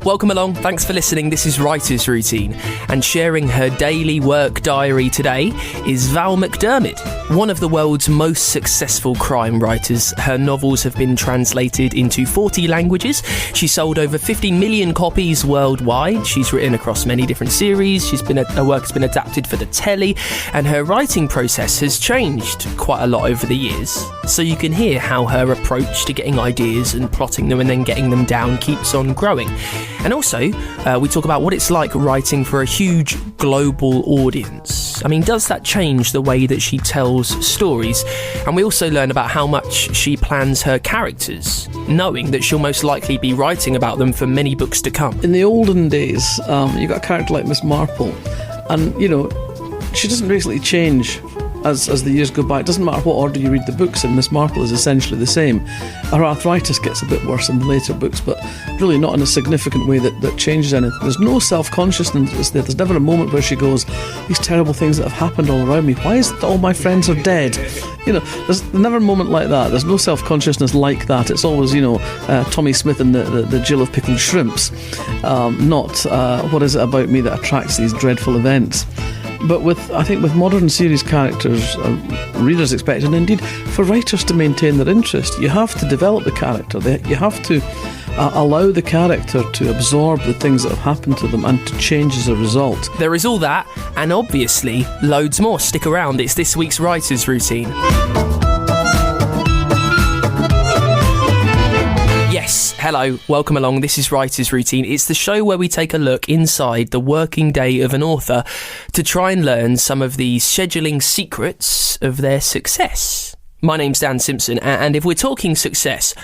welcome along. Thanks for listening. This is Writer's Routine, and sharing her daily work diary today is Val McDermid, one of the world's most successful crime writers. Her novels have been translated into 40 languages. She sold over 50 million copies worldwide. She's written across many different series. Her work has been adapted for the telly, and her writing process has changed quite a lot over the years. So you can hear how her approach to getting ideas and plotting them and then getting them down keeps on growing. And also, we talk about what it's like writing for a huge global audience. I mean, does that change the way that she tells stories? And we also learn about how much she plans her characters, knowing that she'll most likely be writing about them for many books to come. In the olden days, you got a character like Miss Marple, and, you know, she doesn't basically change as the years go by. It doesn't matter what order you read the books in, Miss Marple is essentially the same. Her arthritis gets a bit worse in the later books, but really not in a significant way that changes anything. There's no self-consciousness there. There's never a moment where she goes, these terrible things that have happened all around me, why is it that all my friends are dead? You know, there's never a moment like that. There's no self-consciousness like that. It's always, you know, Tommy Smith and the Jill of pickled shrimps, not what is it about me that attracts these dreadful events. But I think with modern series characters, readers expect, and indeed for writers to maintain their interest, you have to develop the character. You have to allow the character to absorb the things that have happened to them and to change as a result. There is all that, and obviously loads more. Stick around, it's this week's Writer's Routine. Yes, hello, welcome along. This is Writer's Routine. It's the show where we take a look inside the working day of an author to try and learn some of the scheduling secrets of their success. My name's Dan Simpson, and if we're talking success,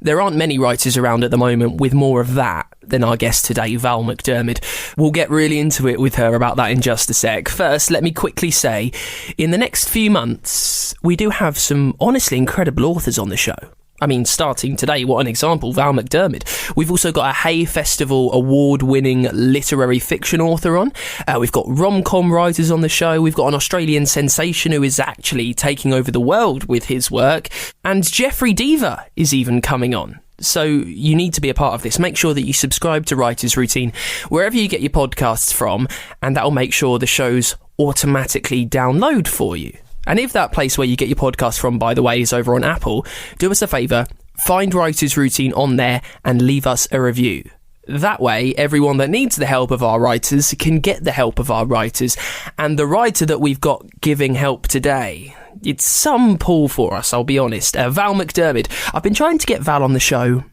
there aren't many writers around at the moment with more of that than our guest today, Val McDermid. We'll get really into it with her about that in just a sec. First, let me quickly say, in the next few months, we do have some honestly incredible authors on the show. I mean, starting today, what an example, Val McDermid. We've also got a Hay Festival award-winning literary fiction author on. We've got rom-com writers on the show. We've got an Australian sensation who is actually taking over the world with his work. And Jeffrey Deaver is even coming on. So you need to be a part of this. Make sure that you subscribe to Writer's Routine wherever you get your podcasts from, and that'll make sure the shows automatically download for you. And if that place where you get your podcast from, by the way, is over on Apple, do us a favour, find Writer's Routine on there and leave us a review. That way, everyone that needs the help of our writers can get the help of our writers. And the writer that we've got giving help today, it's some pull for us, I'll be honest. Val McDermid. I've been trying to get Val on the show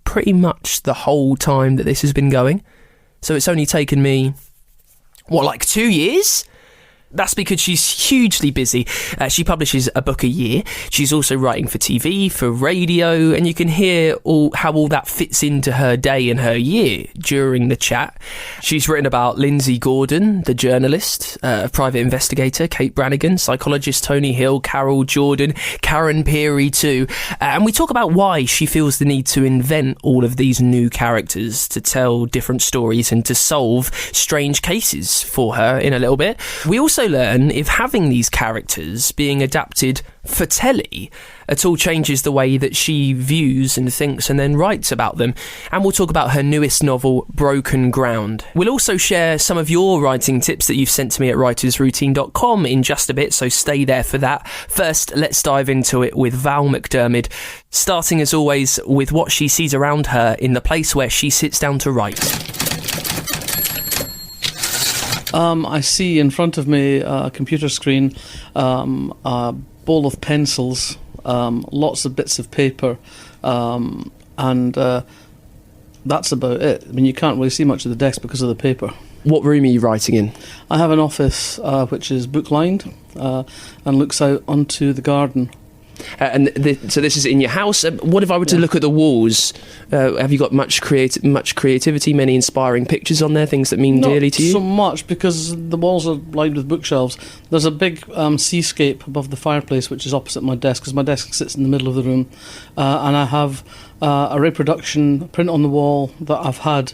pretty much the whole time that this has been going. So it's only taken me, 2 years? That's because she's hugely busy. She publishes a book a year. She's also writing for TV, for radio, and you can hear how all that fits into her day and her year during the chat. She's written about Lindsay Gordon, the journalist, private investigator, Kate Brannigan, psychologist Tony Hill, Carol Jordan, Karen Peary too. And we talk about why she feels the need to invent all of these new characters to tell different stories and to solve strange cases for her in a little bit. We also learn if having these characters being adapted for telly at all changes the way that she views and thinks and then writes about them. And we'll talk about her newest novel, Broken Ground. We'll also share some of your writing tips that you've sent to me at writersroutine.com in just a bit, so stay there for that. First, let's dive into it with Val McDermid, starting as always with what she sees around her in the place where she sits down to write. I see in front of me a computer screen, a bowl of pencils, lots of bits of paper, and that's about it. I mean, you can't really see much of the desk because of the paper. What room are you writing in? I have an office which is book-lined and looks out onto the garden. So this is in your house. What if I were to look at the walls? Have you got much creativity, many inspiring pictures on there, things that mean dearly to you? Not so much, because the walls are lined with bookshelves. There's a big seascape above the fireplace, which is opposite my desk, because my desk sits in the middle of the room. And I have a reproduction print on the wall that I've had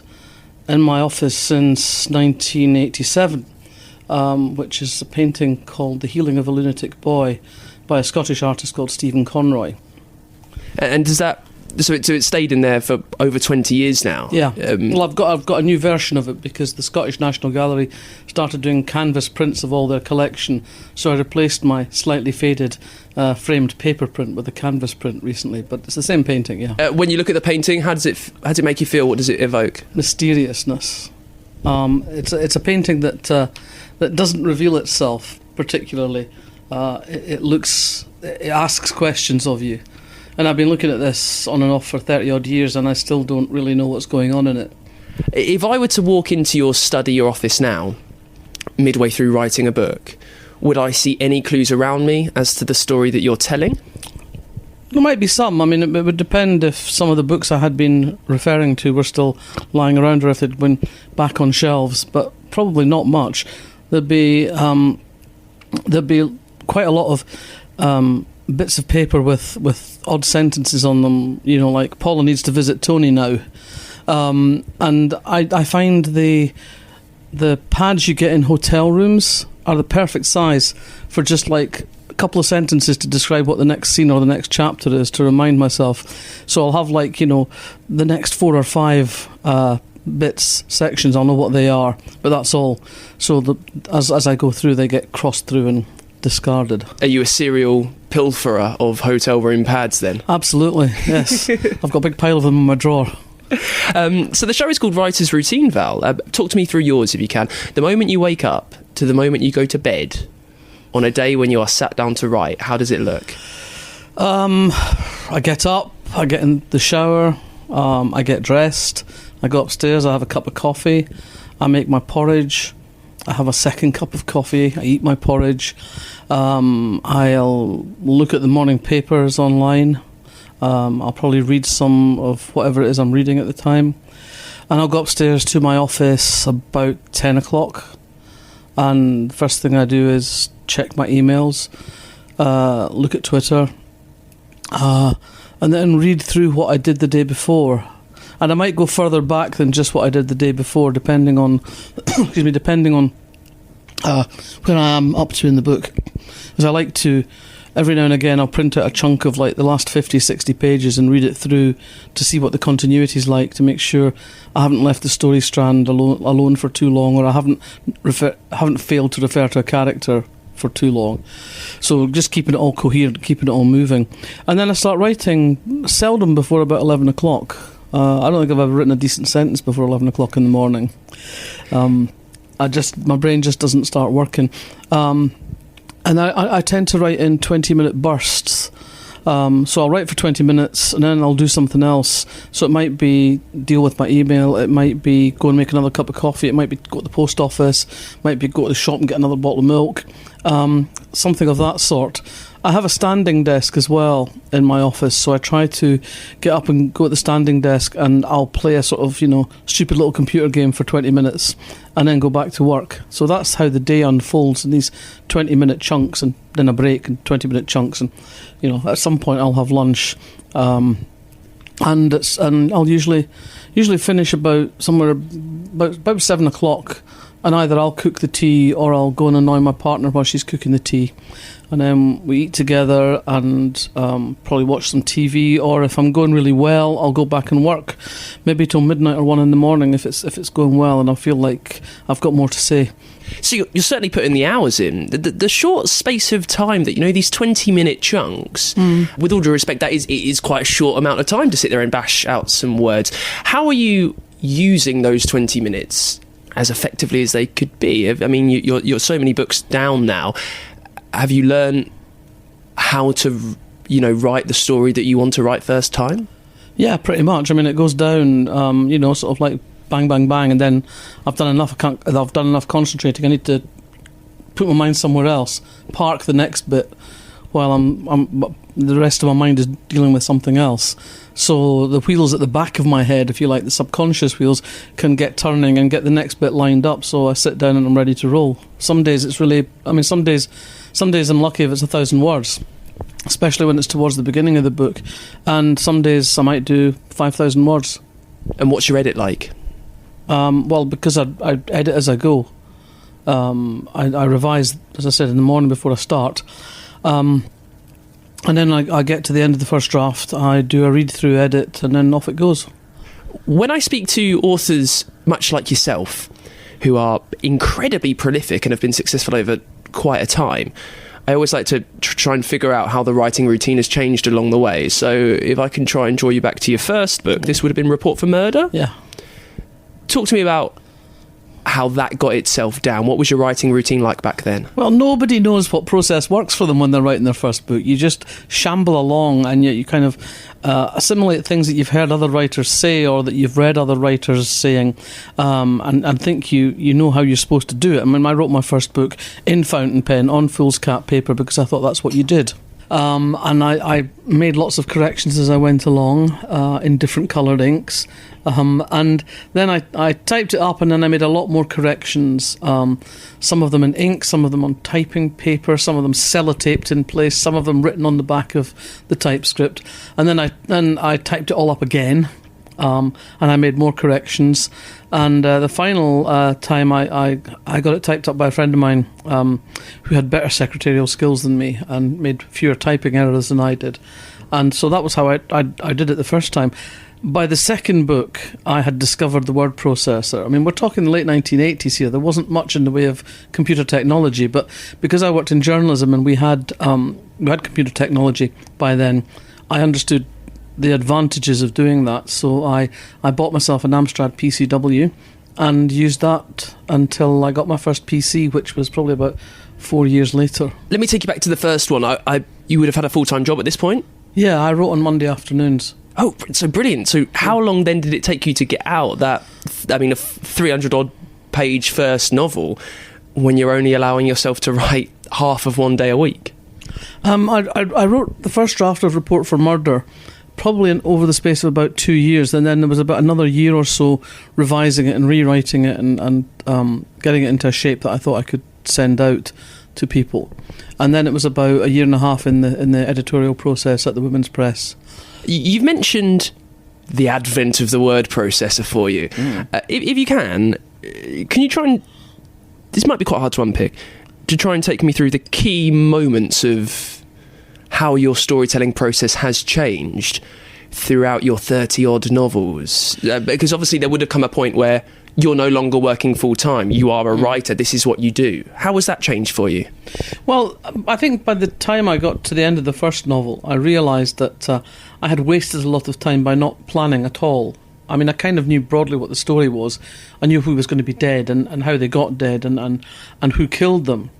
in my office since 1987, which is a painting called The Healing of a Lunatic Boy, by a Scottish artist called Stephen Conroy. And does that So it stayed in there for over 20 years now. Yeah. Well, I've got a new version of it because the Scottish National Gallery started doing canvas prints of all their collection. So I replaced my slightly faded framed paper print with a canvas print recently. But it's the same painting. Yeah. When you look at the painting, how does it make you feel? What does it evoke? Mysteriousness. It's a painting that doesn't reveal itself particularly. It asks questions of you. And I've been looking at this on and off for 30 odd years and I still don't really know what's going on in it. If I were to walk into your study or office now, midway through writing a book, would I see any clues around me as to the story that you're telling? There might be some. I mean, it would depend if some of the books I had been referring to were still lying around or if they'd been back on shelves, but probably not much. There'd be quite a lot of bits of paper with odd sentences on them, like Paula needs to visit Tony now. And I find the pads you get in hotel rooms are the perfect size for just like a couple of sentences to describe what the next scene or the next chapter is, to remind myself. So I'll have the next 4 or 5 sections, I'll know what they are, but that's all. So as I go through, they get crossed through and discarded. Are you a serial pilferer of hotel room pads then? Absolutely, yes. I've got a big pile of them in my drawer. So the show is called Writer's Routine, Val. Talk to me through yours if you can. The moment you wake up to the moment you go to bed on a day when you are sat down to write, how does it look? I get up, I get in the shower, I get dressed, I go upstairs, I have a cup of coffee, I make my porridge, I have a second cup of coffee, I eat my porridge, I'll look at the morning papers online, I'll probably read some of whatever it is I'm reading at the time, and I'll go upstairs to my office about 10 o'clock, and the first thing I do is check my emails, look at Twitter, and then read through what I did the day before. And I might go further back than just what I did the day before, depending on where I am up to in the book. Because I like to, every now and again, I'll print out a chunk of like the last 50, 60 pages and read it through to see what the continuity is like, to make sure I haven't left the story strand alone for too long, or I haven't failed to refer to a character for too long. So just keeping it all coherent, keeping it all moving. And then I start writing, seldom before about 11 o'clock. I don't think I've ever written a decent sentence before 11 o'clock in the morning. My brain just doesn't start working. And I tend to write in 20-minute bursts. So I'll write for 20 minutes and then I'll do something else. So it might be deal with my email, it might be go and make another cup of coffee, it might be go to the post office, it might be go to the shop and get another bottle of milk, something of that sort. I have a standing desk as well in my office, so I try to get up and go at the standing desk and I'll play a sort of, stupid little computer game for 20 minutes and then go back to work. So that's how the day unfolds in these 20-minute chunks, and then a break and 20-minute chunks, and at some point I'll have lunch, and I'll usually finish about 7 o'clock, and either I'll cook the tea or I'll go and annoy my partner while she's cooking the tea. And then we eat together and probably watch some TV, or if I'm going really well, I'll go back and work, maybe till midnight or 1 in the morning if it's going well and I feel like I've got more to say. So you're certainly putting the hours in. The short space of time that, these 20-minute chunks, with all due respect, that is quite a short amount of time to sit there and bash out some words. How are you using those 20 minutes as effectively as they could be? I mean, you're so many books down now. Have you learned how to, write the story that you want to write first time? Yeah, pretty much. I mean, it goes down, sort of like bang, bang, bang, and then I've done enough concentrating. I need to put my mind somewhere else, park the next bit while the rest of my mind is dealing with something else. So the wheels at the back of my head, if you like, the subconscious wheels, can get turning and get the next bit lined up. So I sit down and I'm ready to roll. Some days it's really, some days I'm lucky if it's 1,000 words, especially when it's towards the beginning of the book. And some days I might do 5,000 words. And what's your edit like? Well, because I edit as I go. I revise, as I said, in the morning before I start. And then I get to the end of the first draft, I do a read-through edit, and then off it goes. When I speak to authors much like yourself, who are incredibly prolific and have been successful over quite a time, I always like to try and figure out how the writing routine has changed along the way. So if I can try and draw you back to your first book, this would have been Report for Murder? Yeah. Talk to me about how that got itself down. What was your writing routine like back then? Well, nobody knows what process works for them when they're writing their first book. You just shamble along, and you kind of assimilate things that you've heard other writers say or that you've read other writers saying, and think you know how you're supposed to do it. I mean, I wrote my first book in fountain pen on foolscap paper because I thought that's what you did. And I made lots of corrections as I went along in different coloured inks. And then I typed it up, and then I made a lot more corrections. Some of them in ink, some of them on typing paper, some of them sellotaped in place, some of them written on the back of the typescript. And then I typed it all up again, and I made more corrections. And the final time I got it typed up by a friend of mine who had better secretarial skills than me and made fewer typing errors than I did. And so that was how I did it the first time. By the second book, I had discovered the word processor. I mean, we're talking the late 1980s here. There wasn't much in the way of computer technology, but because I worked in journalism and we had computer technology by then, I understood the advantages of doing that. So I bought myself an Amstrad PCW and used that until I got my first PC, which was probably about 4 years later. Let me take you back to the first one. You would have had a full-time job at this point? Yeah, I wrote on Monday afternoons. Oh, so brilliant. So how long then did it take you to get out that, a 300-odd page first novel when you're only allowing yourself to write half of one day a week? I wrote the first draft of Report for Murder probably over the space of about 2 years, and then there was about another year or so revising it and rewriting it and getting it into a shape that I thought I could send out to people. And then it was about a year and a half in the editorial process at the Women's Press. You've mentioned the advent of the word processor for you. If you can you try and... This might be quite hard to unpick. To try and take me through the key moments of how your storytelling process has changed throughout your 30-odd novels. Because obviously there would have come a point where you're no longer working full-time. You are a writer. This is what you do. How has that changed for you? Well, I think by the time I got to the end of the first novel, I realised that I had wasted a lot of time by not planning at all. I mean, I kind of knew broadly what the story was. I knew who was going to be dead and how they got dead and who killed them.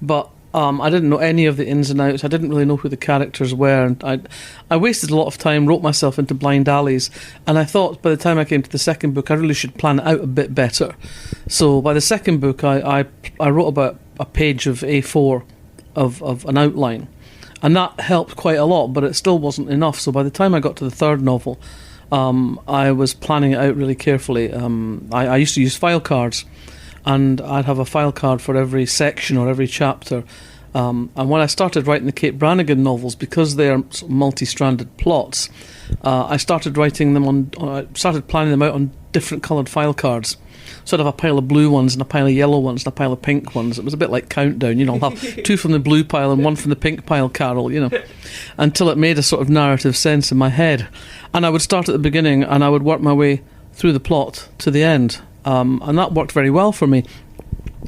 But I didn't know any of the ins and outs. I didn't really know who the characters were. And I wasted a lot of time, wrote myself into blind alleys. And I thought by the time I came to the second book, I really should plan it out a bit better. So by the second book, I wrote about a page of A4 of an outline. And that helped quite a lot, but it still wasn't enough. So by the time I got to the third novel, I was planning it out really carefully. I used to use file cards, and I'd have a file card for every section or every chapter. And when I started writing the Kate Brannigan novels, because they are sort of multi-stranded plots, I started writing them started planning them out on different coloured file cards. So I'd have a pile of blue ones and a pile of yellow ones and a pile of pink ones. It was a bit like Countdown, I'll have 2 from the blue pile and 1 from the pink pile, Carol, until it made a sort of narrative sense in my head. And I would start at the beginning and I would work my way through the plot to the end. And that worked very well for me.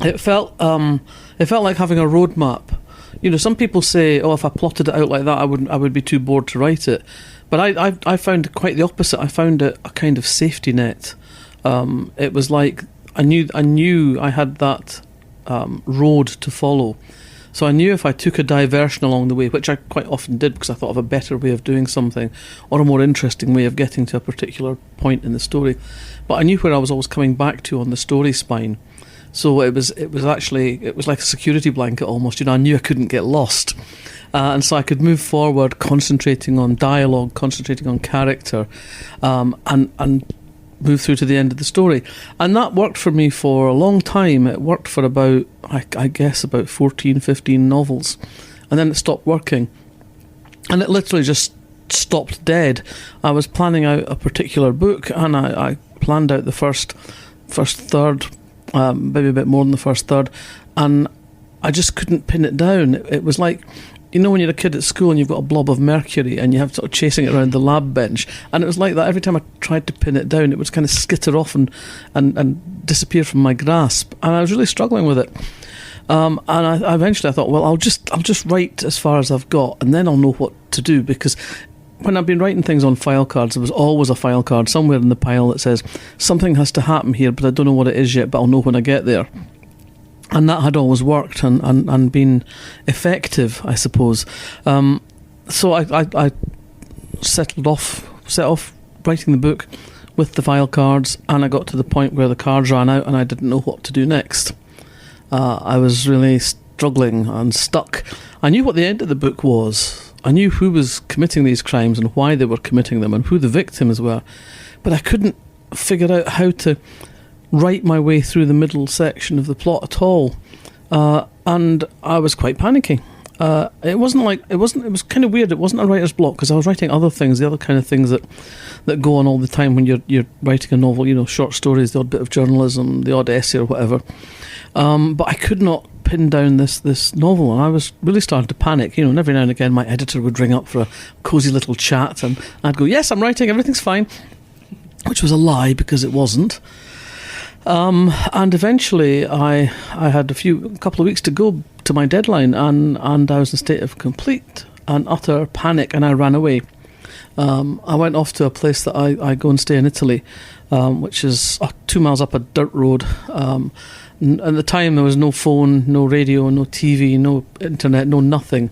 It felt like having a roadmap. Some people say, "Oh, if I plotted it out like that, I would be too bored to write it." But I found quite the opposite. I found it a kind of safety net. It was like I knew I had that road to follow. So I knew if I took a diversion along the way, which I quite often did because I thought of a better way of doing something or a more interesting way of getting to a particular point in the story, but I knew where I was always coming back to on the story spine. So it was like a security blanket almost. I knew I couldn't get lost, and so I could move forward, concentrating on dialogue, concentrating on character, and move through to the end of the story. And that worked for me for a long time. It worked for about, I guess, about 14, 15 novels. And then it stopped working. And it literally just stopped dead. I was planning out a particular book, and I planned out the first third, maybe a bit more than the first third, and I just couldn't pin it down. It was like you know when you're a kid at school and you've got a blob of mercury and you have sort of chasing it around the lab bench, and it was like that every time I tried to pin it down, it would kind of skitter off and disappear from my grasp, and I was really struggling with it. And I eventually thought, well, I'll just write as far as I've got, and then I'll know what to do, because when I've been writing things on file cards, there was always a file card somewhere in the pile that says something has to happen here, but I don't know what it is yet, but I'll know when I get there. And that had always worked and been effective, I suppose. So I set off writing the book with the file cards, and I got to the point where the cards ran out and I didn't know what to do next. I was really struggling and stuck. I knew what the end of the book was. I knew who was committing these crimes and why they were committing them and who the victims were. But I couldn't figure out how to write my way through the middle section of the plot at all, and I was quite panicking. It was kind of weird. It wasn't a writer's block, because I was writing other things, the other kind of things that go on all the time when you're writing a novel. You know, short stories, the odd bit of journalism, the odd essay or whatever. But I could not pin down this novel, and I was really starting to panic. You know, and every now and again my editor would ring up for a cosy little chat, and I'd go, "Yes, I'm writing. Everything's fine," which was a lie, because it wasn't. And eventually I had a couple of weeks to go to my deadline, and I was in a state of complete and utter panic, and I ran away. I went off to a place that I go and stay in Italy, which is 2 miles up a dirt road. At the time there was no phone, no radio, no TV, no internet, no nothing.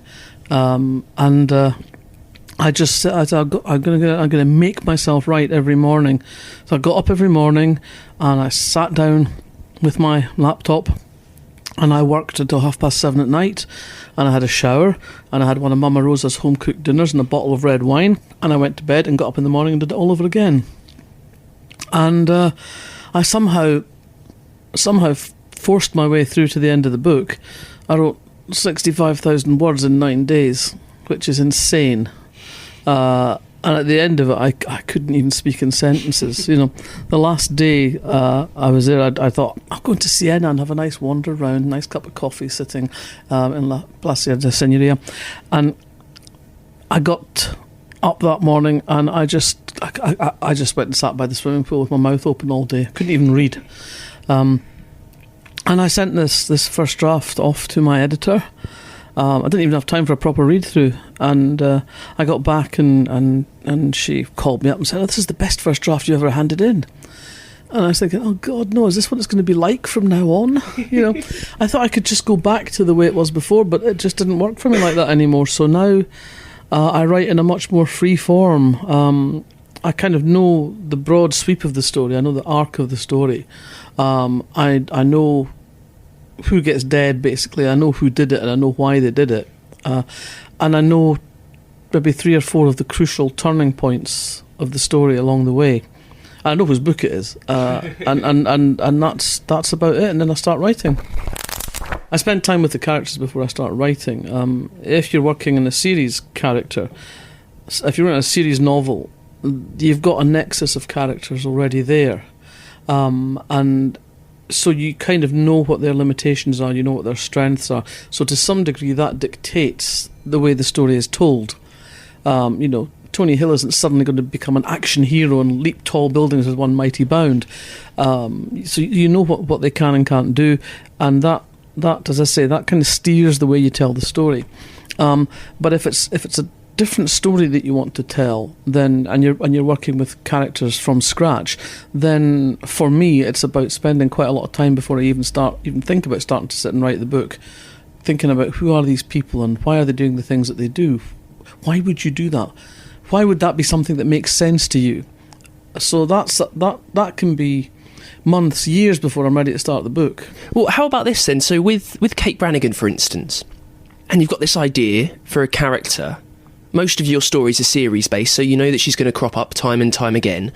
I just said, I'm going to make myself write every morning. So I got up every morning and I sat down with my laptop and I worked until 7:30 at night, and I had a shower and I had one of Mama Rosa's home cooked dinners and a bottle of red wine, and I went to bed and got up in the morning and did it all over again. And I somehow forced my way through to the end of the book. I wrote 65,000 words in 9 days, which is insane. And at the end of it, I couldn't even speak in sentences. You know, the last day I was there, I thought, I'll go into Siena and have a nice wander around, nice cup of coffee sitting in La Plaza de Signoria. And I got up that morning and I just went and sat by the swimming pool with my mouth open all day. I couldn't even read. And I sent this first draft off to my editor. I didn't even have time for a proper read-through, and I got back and she called me up and said, "Oh, this is the best first draft you ever handed in." And I was thinking, oh God, no, is this what it's going to be like from now on? You know, I thought I could just go back to the way it was before, but it just didn't work for me like that anymore. So now I write in a much more free form. I kind of know the broad sweep of the story. I know the arc of the story. I know who gets dead, basically. I know who did it and I know why they did it. And I know maybe 3 or 4 of the crucial turning points of the story along the way. I know whose book it is. And that's about it. And then I start writing. I spend time with the characters before I start writing. If you're working in a series character, if you're in a series novel, you've got a nexus of characters already there. And so you kind of know what their limitations are, you know what their strengths are. So to some degree that dictates the way the story is told. You know, Tony Hill isn't suddenly going to become an action hero and leap tall buildings with one mighty bound. So you know what they can and can't do, and that, as I say, that kind of steers the way you tell the story. But if it's a different story that you want to tell, then and you're working with characters from scratch, then for me it's about spending quite a lot of time before I even think about starting to sit and write the book, thinking about who are these people and why are they doing the things that they do. Why would you do that? Why would that be something that makes sense to you? So that can be months, years before I'm ready to start the book. Well, how about this then? So with Kate Brannigan, for instance, and you've got this idea for a character. Most of your stories are series-based, so you know that she's going to crop up time and time again.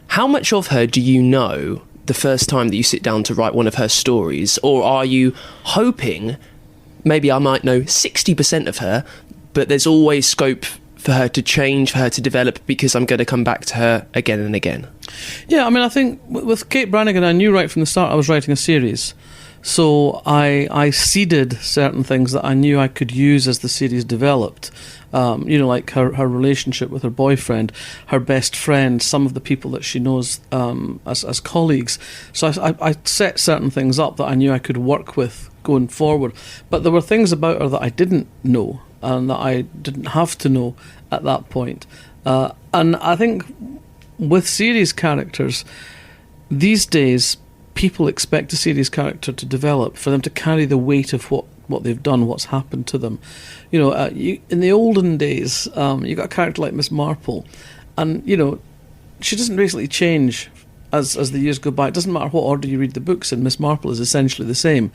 How much of her do you know the first time that you sit down to write one of her stories? Or are you hoping, maybe I might know 60% of her, but there's always scope for her to change, for her to develop, because I'm going to come back to her again and again? Yeah, I mean, I think with Kate Brannigan, I knew right from the start I was writing a series. So I seeded certain things that I knew I could use as the series developed. Like her relationship with her boyfriend, her best friend, some of the people that she knows as colleagues. So I set certain things up that I knew I could work with going forward. But there were things about her that I didn't know and that I didn't have to know at that point. And I think with series characters, these days, people expect a series character to develop, for them to carry the weight of what they've done, what's happened to them. In the olden days, you got a character like Miss Marple, and she doesn't basically change as the years go by. It doesn't matter what order you read the books in. Miss Marple is essentially the same.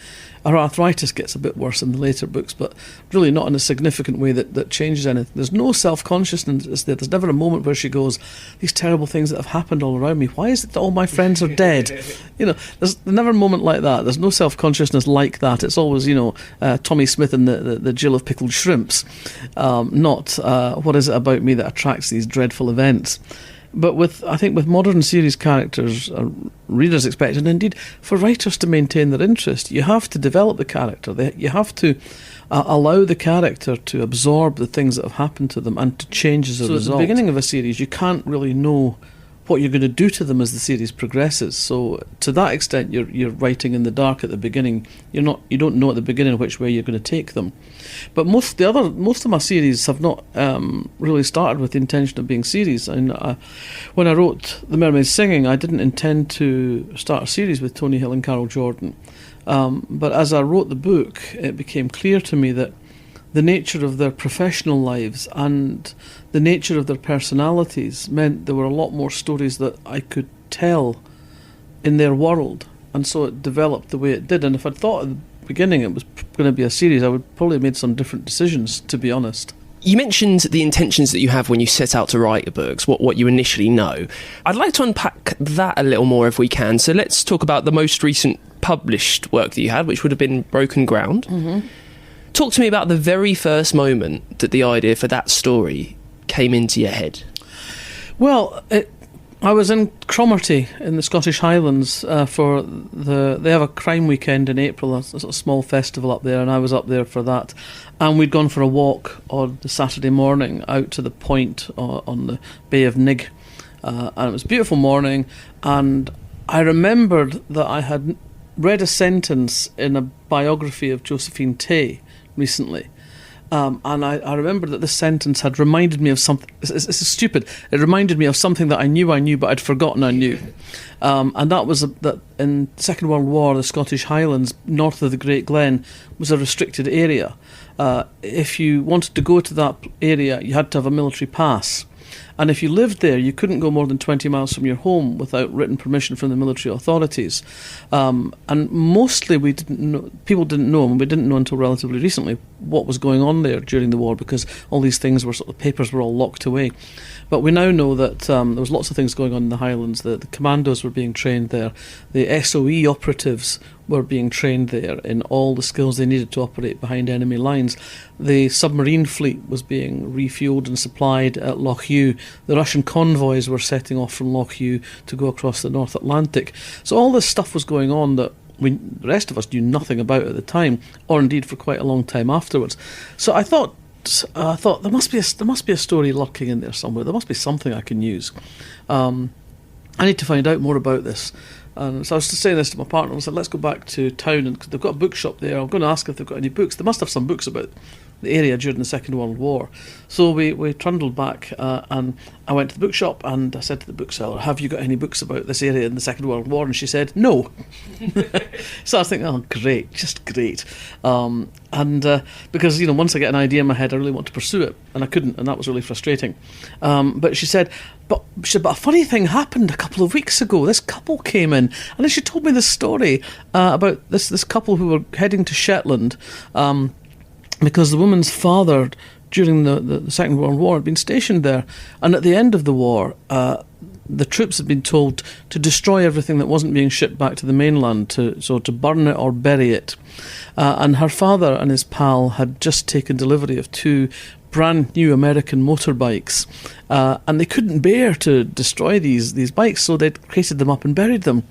Her arthritis gets a bit worse in the later books, but really not in a significant way that changes anything. There's no self-consciousness there. There's never a moment where she goes, these terrible things that have happened all around me, why is it that all my friends are dead? There's never a moment like that. There's no self-consciousness like that. It's always, Tommy Smith and the Jill of pickled shrimps, not what is it about me that attracts these dreadful events. But I think with modern series characters, readers expect, and indeed for writers to maintain their interest, you have to develop the character. You have to allow the character to absorb the things that have happened to them and to change as a result. So at the beginning of a series, you can't really know what you're going to do to them as the series progresses. So to that extent, you're writing in the dark at the beginning. You don't know at the beginning which way you're going to take them. But most of my series have not really started with the intention of being series. And when I wrote The Mermaid's Singing, I didn't intend to start a series with Tony Hill and Carol Jordan. But as I wrote the book, it became clear to me that the nature of their professional lives and the nature of their personalities meant there were a lot more stories that I could tell in their world, and so it developed the way it did. And if I'd thought at the beginning it was going to be a series, I would probably have made some different decisions, to be honest. You mentioned the intentions that you have when you set out to write your books, what you initially know. I'd like to unpack that a little more if we can. So let's talk about the most recent published work that you had, which would have been Broken Ground. Mm-hmm. Talk to me about the very first moment that the idea for that story came into your head. Well, I was in Cromarty in the Scottish Highlands for they have a crime weekend in April, a sort of small festival up there, and I was up there for that. And we'd gone for a walk on the Saturday morning out to the point on the Bay of Nigg, and it was a beautiful morning. And I remembered that I had read a sentence in a biography of Josephine Tay recently, and I remember that this sentence had reminded me of something. It's stupid. It reminded me of something that I knew, but I'd forgotten I knew, and that was that in the Second World War, the Scottish Highlands, north of the Great Glen, was a restricted area. If you wanted to go to that area, you had to have a military pass. And if you lived there, you couldn't go more than 20 miles from your home without written permission from the military authorities. And mostly people didn't know, and we didn't know until relatively recently what was going on there during the war, because all these things were papers were all locked away. But we now know that there was lots of things going on in the Highlands. The commandos were being trained there. The SOE operatives were being trained there in all the skills they needed to operate behind enemy lines. The submarine fleet was being refuelled and supplied at Lough Hugh. The Russian convoys were setting off from Lough Hugh to go across the North Atlantic. So all this stuff was going on that the rest of us knew nothing about at the time, or indeed for quite a long time afterwards. So I thought there must be a story lurking in there somewhere. There must be something I can use. I need to find out more about this. And so I was just saying this to my partner. I said, let's go back to town, and they've got a bookshop there. I'm going to ask if they've got any books. They must have some books about the area during the Second World War. So we trundled back, and I went to the bookshop, and I said to the bookseller, have you got any books about this area in the Second World War? And she said, no. So I was thinking, oh, great, just great. Because, once I get an idea in my head, I really want to pursue it, and I couldn't, and that was really frustrating. But she said, but a funny thing happened a couple of weeks ago. This couple came in, and then she told me this story about this couple who were heading to Shetland, because the woman's father, during the Second World War, had been stationed there, and at the end of the war, the troops had been told to destroy everything that wasn't being shipped back to the mainland, to burn it or bury it. And her father and his pal had just taken delivery of 2 brand new American motorbikes, and they couldn't bear to destroy these bikes, so they'd created them up and buried them.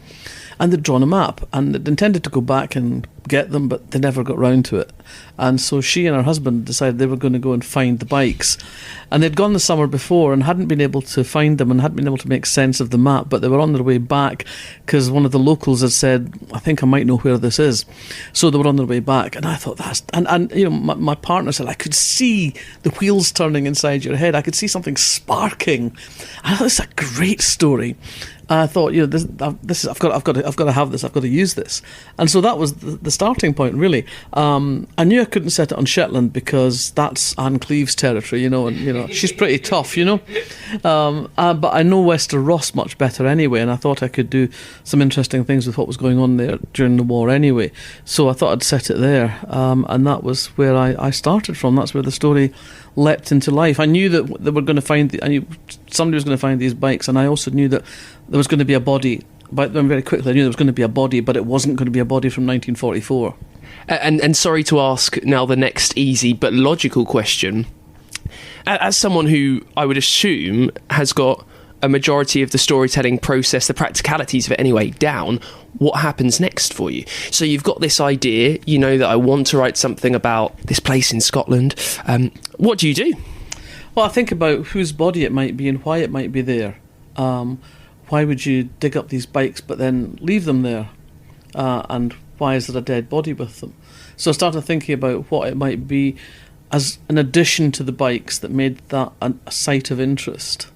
And they'd drawn a map, and they'd intended to go back and get them, but they never got round to it. And so she and her husband decided they were going to go and find the bikes. And they'd gone the summer before and hadn't been able to find them and hadn't been able to make sense of the map, but they were on their way back because one of the locals had said, I think I might know where this is. So they were on their way back, and I thought that's... And you know, my partner said, I could see the wheels turning inside your head. I could see something sparking. And I thought, this is a great story. I thought, you know, this is I've got to have this. I've got to use this, and so that was the starting point, really. I knew I couldn't set it on Shetland because that's Anne Cleeve's territory, you know, and you know she's pretty tough, you know. But I know Wester Ross much better anyway, and I thought I could do some interesting things with what was going on there during the war anyway. So I thought I'd set it there, and that was where I started from. That's where the story leapt into life. I knew that they were going to find. I knew somebody was going to find these bikes, and I also knew that there was going to be a body. But then very quickly I knew there was going to be a body, but it wasn't going to be a body from 1944. And sorry to ask now the next easy but logical question. As someone who I would assume has got a majority of the storytelling process, the practicalities of it anyway, down, what happens next for you? So you've got this idea, you know that I want to write something about this place in Scotland. What do you do? Well, I think about whose body it might be and why it might be there. Why would you dig up these bikes but then leave them there? And why is there a dead body with them? So I started thinking about what it might be as an addition to the bikes that made that a site of interest.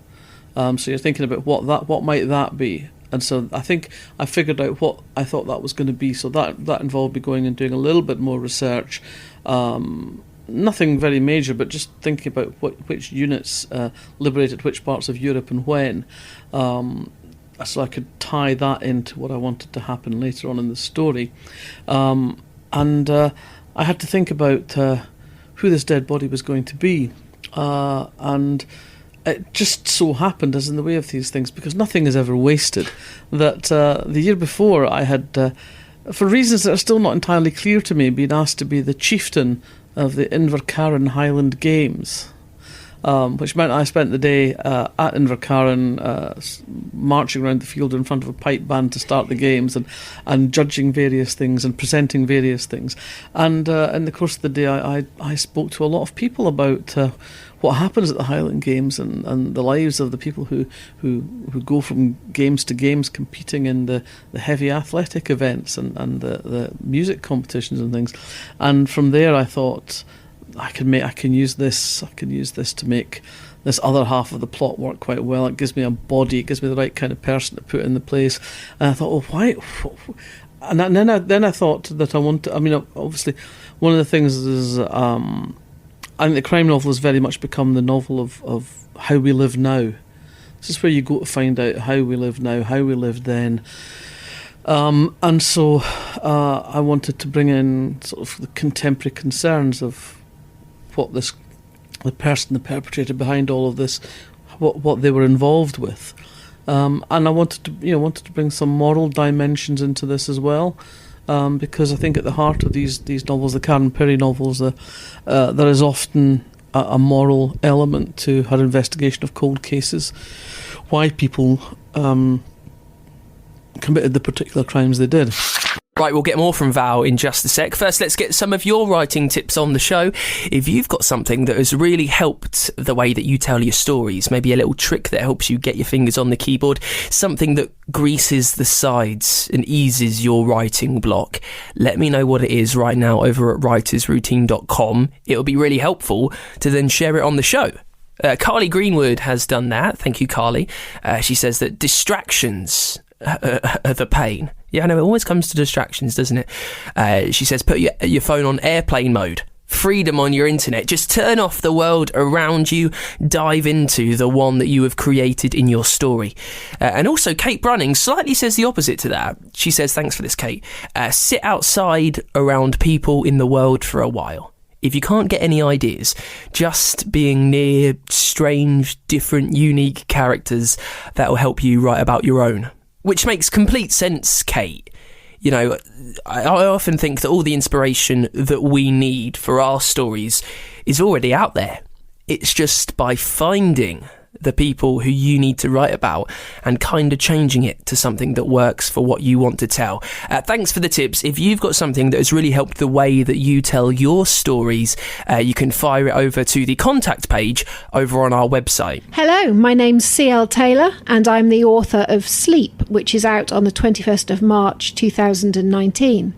So you're thinking about what might that be? And so I think I figured out what I thought that was going to be. So that involved me going and doing a little bit more research. Nothing very major, but just thinking about which units liberated which parts of Europe and when. So I could tie that into what I wanted to happen later on in the story. And I had to think about who this dead body was going to be. And it just so happened, as in the way of these things, because nothing is ever wasted, that the year before I had, for reasons that are still not entirely clear to me, been asked to be the chieftain of the Invercarron Highland Games. Which meant I spent the day at Invercarron marching around the field in front of a pipe band to start the games and judging various things and presenting various things. And in the course of the day I spoke to a lot of people about what happens at the Highland Games and the lives of the people who go from games to games competing in the heavy athletic events and the music competitions and things. And from there I thought, I can use this to make this other half of the plot work quite well. It gives me a body, it gives me the right kind of person to put in the place. And I thought, oh, why? And then I thought that I want to. I mean, obviously, one of the things is I think the crime novel has very much become the novel of how we live now. This is where you go to find out how we live now, how we lived then. And so I wanted to bring in sort of the contemporary concerns of what the perpetrator behind all of this, what they were involved with, and I wanted to bring some moral dimensions into this as well, because I think at the heart of these novels, the Karen Pirie novels, there is often a moral element to her investigation of cold cases, why people committed the particular crimes they did. Right, we'll get more from Val in just a sec. First, let's get some of your writing tips on the show. If you've got something that has really helped the way that you tell your stories, maybe a little trick that helps you get your fingers on the keyboard, something that greases the sides and eases your writing block, let me know what it is right now over at writersroutine.com. It'll be really helpful to then share it on the show. Carly Greenwood has done that. Thank you, Carly. She says that distractions are the pain. Yeah, I know, it always comes to distractions, doesn't it? She says, put your phone on airplane mode. Freedom on your internet. Just turn off the world around you. Dive into the one that you have created in your story. And also, Kate Brunning slightly says the opposite to that. She says, thanks for this, Kate. Sit outside around people in the world for a while. If you can't get any ideas, just being near strange, different, unique characters, that will help you write about your own. Which makes complete sense, Kate. You know, I often think that all the inspiration that we need for our stories is already out there. It's just by finding the people who you need to write about and kind of changing it to something that works for what you want to tell. Thanks for the tips. If you've got something that has really helped the way that you tell your stories, you can fire it over to the contact page over on our website. Hello, my name's C.L. Taylor and I'm the author of Sleep, which is out on the 21st of March 2019.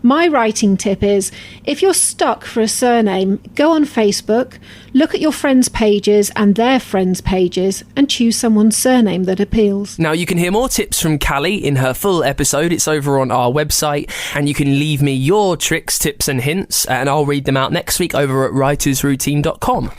My writing tip is, if you're stuck for a surname, go on Facebook, look at your friends' pages and their friends' pages and choose someone's surname that appeals. Now, you can hear more tips from Callie in her full episode. It's over on our website, and you can leave me your tricks, tips and hints, and I'll read them out next week over at writersroutine.com.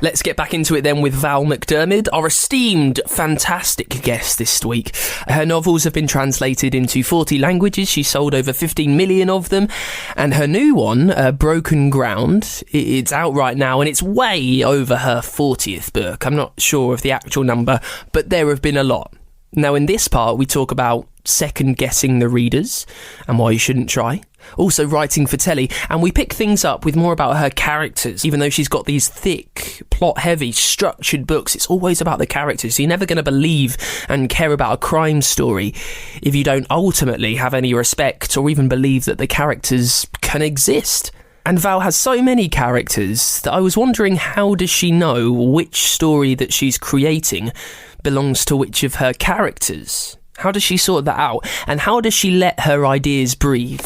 Let's get back into it then with Val McDermid, our esteemed, fantastic guest this week. Her novels have been translated into 40 languages. She sold over 15 million of them. And her new one, Broken Ground, it's out right now and it's way over her 40th book. I'm not sure of the actual number, but there have been a lot. Now, in this part, we talk about second-guessing the readers and why you shouldn't try. Also writing for telly, and we pick things up with more about her characters. Even though she's got these thick, plot-heavy, structured books, it's always about the characters. So you're never going to believe and care about a crime story if you don't ultimately have any respect or even believe that the characters can exist. And Val has so many characters that I was wondering, how does she know which story that she's creating belongs to which of her characters? How does she sort that out? And how does she let her ideas breathe?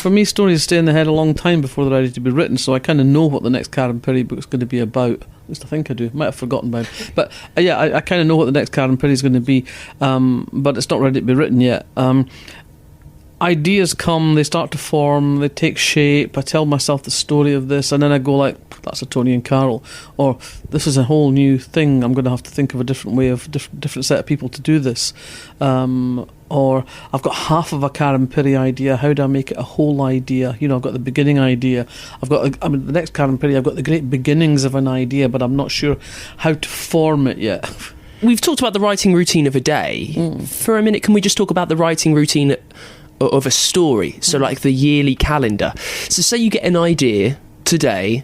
For me, stories stay in the head a long time before they're ready to be written, so I kind of know what the next Karen Pirie book's going to be about. At least I think I do. Might have forgotten by it. But yeah, I kind of know what the next Karen Pirie is going to be, but it's not ready to be written yet. Ideas come, they start to form, they take shape. I tell myself the story of this, and then I go like, that's a Tony and Carol, or this is a whole new thing. I'm going to have to think of a different way of different set of people to do this. Or I've got half of a Karen Pirie idea. How do I make it a whole idea? You know, I've got the beginning idea. The next Karen Pirie, I've got the great beginnings of an idea, but I'm not sure how to form it yet. We've talked about the writing routine of a day. For a minute, can we just talk about the writing routine of a story? So like the yearly calendar. So say you get an idea today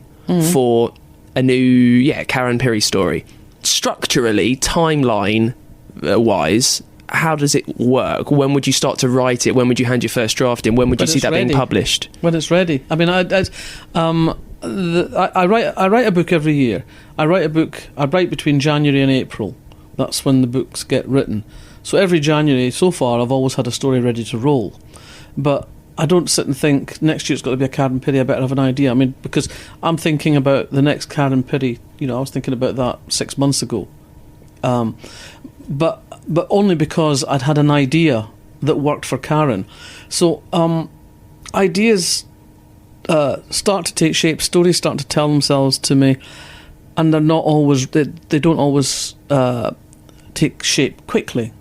for a new Karen Pirie story. Structurally, timeline wise, how does it work? When would you start to write it? When would you hand your first draft in? When would you see that being published? When it's ready. I mean, I write a book every year. I write between January and April. That's when the books get written. So every January so far, I've always had a story ready to roll. But I don't sit and think next year it's got to be a Karen Pirie. I better have an idea. I mean, because I'm thinking about the next Karen Pirie. You know, I was thinking about that 6 months ago. But only because I'd had an idea that worked for Karen. So ideas start to take shape, stories start to tell themselves to me, and they're not always, they don't always take shape quickly.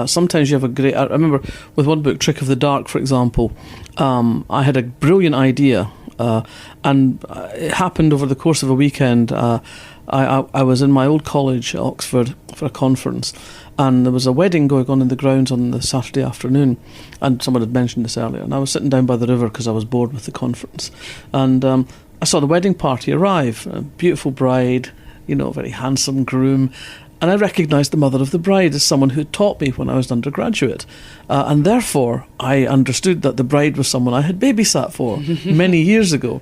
Sometimes you have I remember with one book, Trick of the Dark, for example, I had a brilliant idea, and it happened over the course of a weekend. I was in my old college at Oxford for a conference, and there was a wedding going on in the grounds on the Saturday afternoon, and someone had mentioned this earlier, and I was sitting down by the river because I was bored with the conference, and I saw the wedding party arrive, a beautiful bride, you know, very handsome groom, and I recognised the mother of the bride as someone who taught me when I was an undergraduate. And therefore, I understood that the bride was someone I had babysat for many years ago.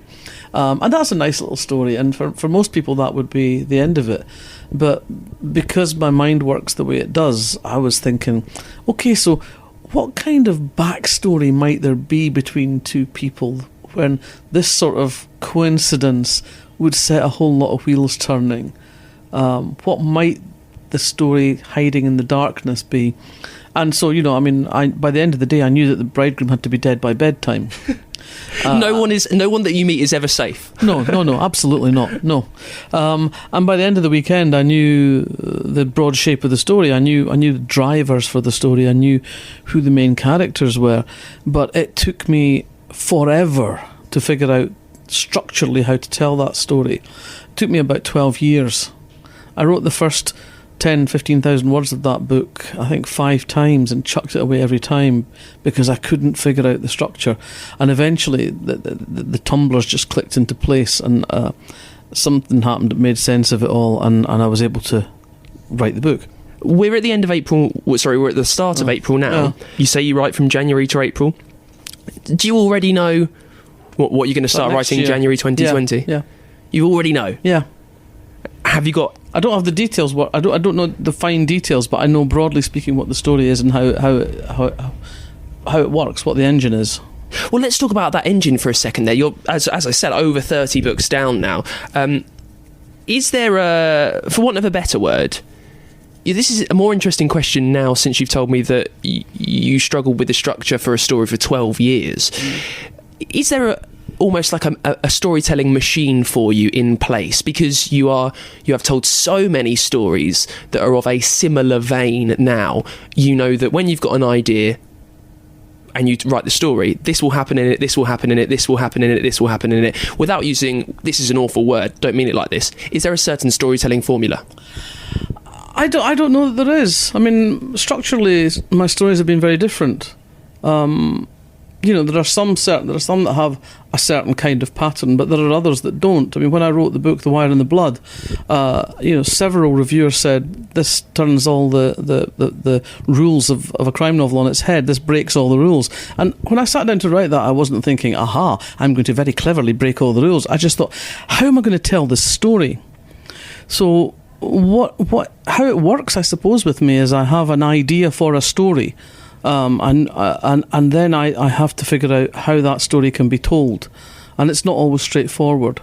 And that's a nice little story. And for most people, that would be the end of it. But because my mind works the way it does, I was thinking, okay, so what kind of backstory might there be between two people when this sort of coincidence would set a whole lot of wheels turning? What might the story hiding in the darkness be? And so, you know, I mean, by the end of the day, I knew that the bridegroom had to be dead by bedtime. No one that you meet is ever safe. No, absolutely not. No. And by the end of the weekend, I knew the broad shape of the story. I knew the drivers for the story. I knew who the main characters were. But it took me forever to figure out structurally how to tell that story. It took me about 12 years. I wrote the first 15,000 words of that book, I think 5 times, and chucked it away every time because I couldn't figure out the structure. And eventually the tumblers just clicked into place, and something happened that made sense of it all, and I was able to write the book. We're at the end of April. We're at the start of April now. Yeah. You say you write from January to April. Do you already know what you're going to start writing in January 2020? Yeah. You already know? Yeah. Have you got... I don't have the details. I don't know the fine details, but I know broadly speaking what the story is and how it works, what the engine is. Well, let's talk about that engine for a second there. You're, as I said, over 30 books down now. Is there for want of a better word... This is a more interesting question now since you've told me that you struggled with the structure for a story for 12 years. Is there almost like a storytelling machine for you in place? Because you have told so many stories that are of a similar vein now. You know that when you've got an idea and you write the story, this will happen in it, this will happen in it, this will happen in it, this will happen in it, without using, this is an awful word, don't mean it like this. Is there a certain storytelling formula? I don't know that there is. I mean, structurally, my stories have been very different. There are some that have a certain kind of pattern, but there are others that don't. I mean, when I wrote the book, The Wire and the Blood, several reviewers said this turns all the rules of a crime novel on its head. This breaks all the rules. And when I sat down to write that, I wasn't thinking, aha, I'm going to very cleverly break all the rules. I just thought, how am I going to tell this story? So how it works, I suppose, with me is I have an idea for a story, and then I have to figure out how that story can be told, and it's not always straightforward.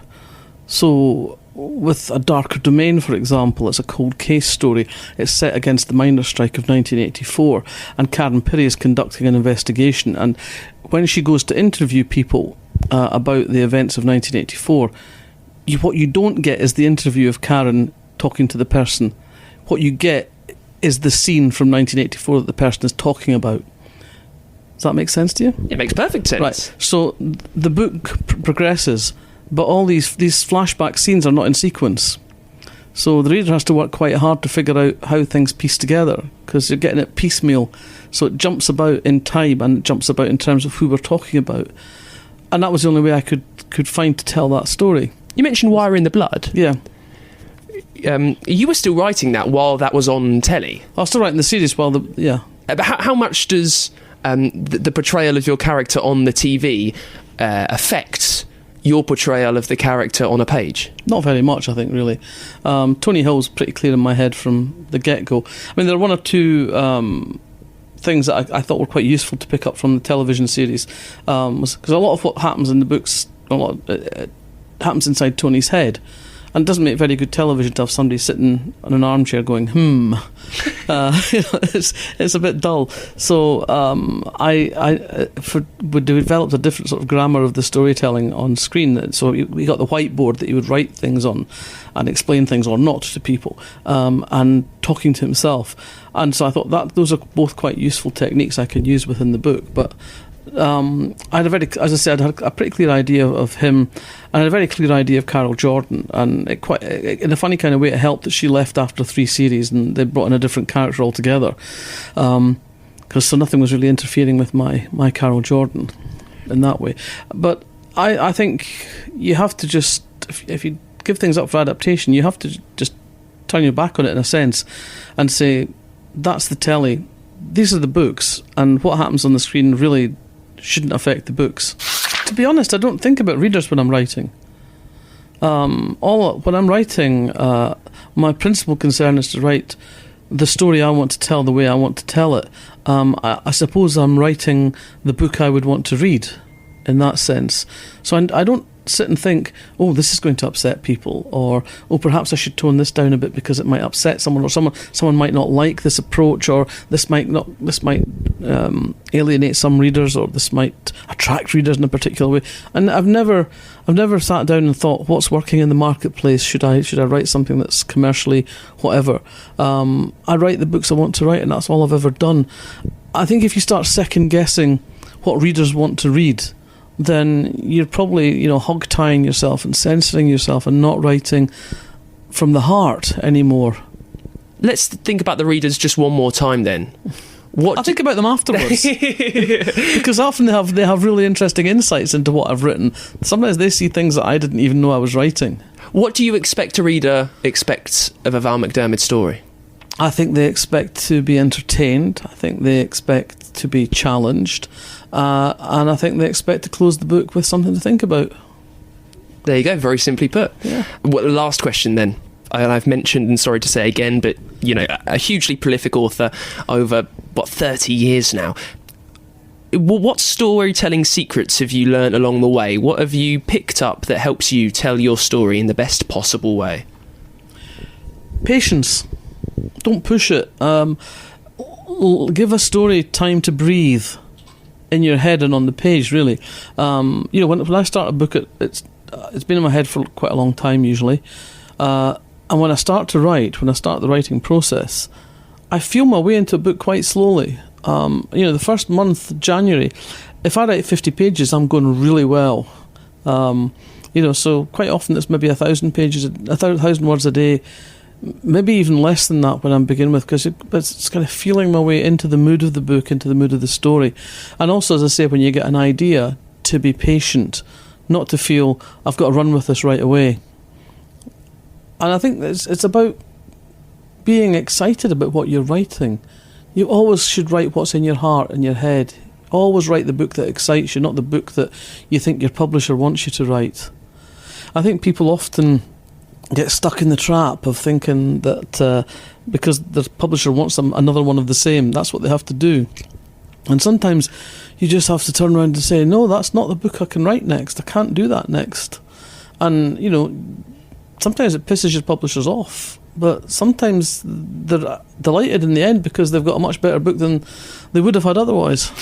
So with A Darker Domain, for example, it's a cold case story. It's set against the miners' strike of 1984, and Karen Pirie is conducting an investigation, and when she goes to interview people about the events of 1984, what you don't get is the interview of Karen talking to the person. What you get is the scene from 1984 that the person is talking about. Does that make sense to you? It makes perfect sense. Right. So the book progresses, but all these flashback scenes are not in sequence. So the reader has to work quite hard to figure out how things piece together, because you're getting it piecemeal. So it jumps about in time and it jumps about in terms of who we're talking about. And that was the only way I could find to tell that story. You mentioned Wire in the Blood. Yeah. You were still writing that while that was on telly. I was still writing the series But how much does the portrayal of your character on the TV affect your portrayal of the character on a page? Not very much, I think, really. Tony Hill's pretty clear in my head from the get-go. I mean, there are one or two things that I thought were quite useful to pick up from the television series, because a lot of what happens in the books, happens inside Tony's head. And it doesn't make very good television to have somebody sitting on an armchair going, it's a bit dull. So we developed a different sort of grammar of the storytelling on screen. So we got the whiteboard that he would write things on and explain things or not to people, and talking to himself. And so I thought that those are both quite useful techniques I can use within the book. But I had I had a pretty clear idea of him, and I had a very clear idea of Carol Jordan, and in a funny kind of way it helped that she left after 3 series and they brought in a different character altogether, because nothing was really interfering with my Carol Jordan in that way. But I think you have to just, if you give things up for adaptation, you have to just turn your back on it in a sense and say, that's the telly, these are the books, and what happens on the screen really shouldn't affect the books. To be honest, I don't think about readers when I'm writing. When I'm writing, my principal concern is to write the story I want to tell the way I want to tell it. I suppose I'm writing the book I would want to read in that sense. So I don't sit and think, oh, this is going to upset people, or oh, perhaps I should tone this down a bit because it might upset someone, or someone might not like this approach, or this might alienate some readers, or this might attract readers in a particular way. And I've never sat down and thought, what's working in the marketplace? Should I write something that's commercially whatever? I write the books I want to write, and that's all I've ever done. I think if you start second guessing what readers want to read, then you're probably, hog-tying yourself and censoring yourself and not writing from the heart anymore. let's think about the readers just one more time then. I think about them afterwards because often they have really interesting insights into what I've written. Sometimes they see things that I didn't even know I was writing. What do you expect a reader expects of a Val McDermid story? I think they expect to be entertained. I think they expect to be challenged. And I think they expect to close the book with something to think about. There you go, very simply put. Yeah. Well, the last question then. I've mentioned, and sorry to say again, but, you know, a hugely prolific author over, 30 years now. What storytelling secrets have you learnt along the way? What have you picked up that helps you tell your story in the best possible way? Patience. Don't push it. Give a story time to breathe in your head and on the page, really. You know, when I start a book, it's been in my head for quite a long time, usually. And when I start the writing process, I feel my way into a book quite slowly. You know, the first month, January, if I write 50 pages, I'm going really well. You know, so quite often it's maybe 1,000 pages, 1,000 words a day, maybe even less than that when I'm beginning with, because it's kind of feeling my way into the mood of the book, into the mood of the story. And also, as I say, when you get an idea, to be patient, not to feel I've got to run with this right away. And I think it's about being excited about what you're writing. You always should write what's in your heart and your head. Always write the book that excites you, not the book that you think your publisher wants you to write. I think people often get stuck in the trap of thinking that because the publisher wants them another one of the same, that's what they have to do. And sometimes you just have to turn around and say, no, that's not the book I can write next. I can't do that next. And, you know, sometimes it pisses your publishers off, but sometimes they're delighted in the end because they've got a much better book than they would have had otherwise.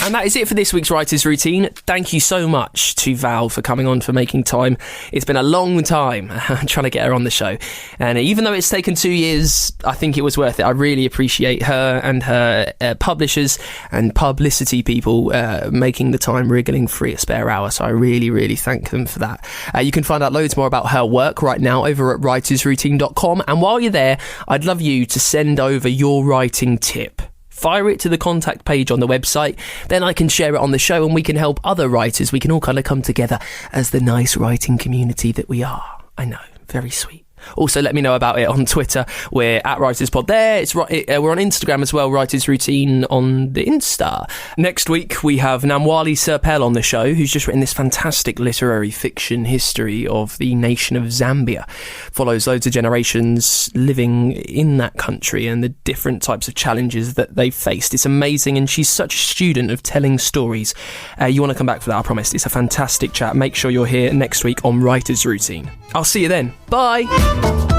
And that is it for this week's Writer's Routine. Thank you so much to Val for coming on, for making time. It's been a long time trying to get her on the show. And even though it's taken 2 years, I think it was worth it. I really appreciate her and her publishers and publicity people making the time wriggling free a spare hour. So I really, really thank them for that. You can find out loads more about her work right now over at writersroutine.com. And while you're there, I'd love you to send over your writing tip. Fire it to the contact page on the website, then I can share it on the show and we can help other writers. We can all kind of come together as the nice writing community that we are. I know, very sweet. Also, let me know about it on Twitter. We're at WritersPod there. We're on Instagram as well, Writers Routine on the Insta. Next week, we have Namwali Serpell on the show, who's just written this fantastic literary fiction history of the nation of Zambia. Follows loads of generations living in that country and the different types of challenges that they've faced. It's amazing, and she's such a student of telling stories. You want to come back for that, I promise. It's a fantastic chat. Make sure you're here next week on Writers Routine. I'll see you then. Bye!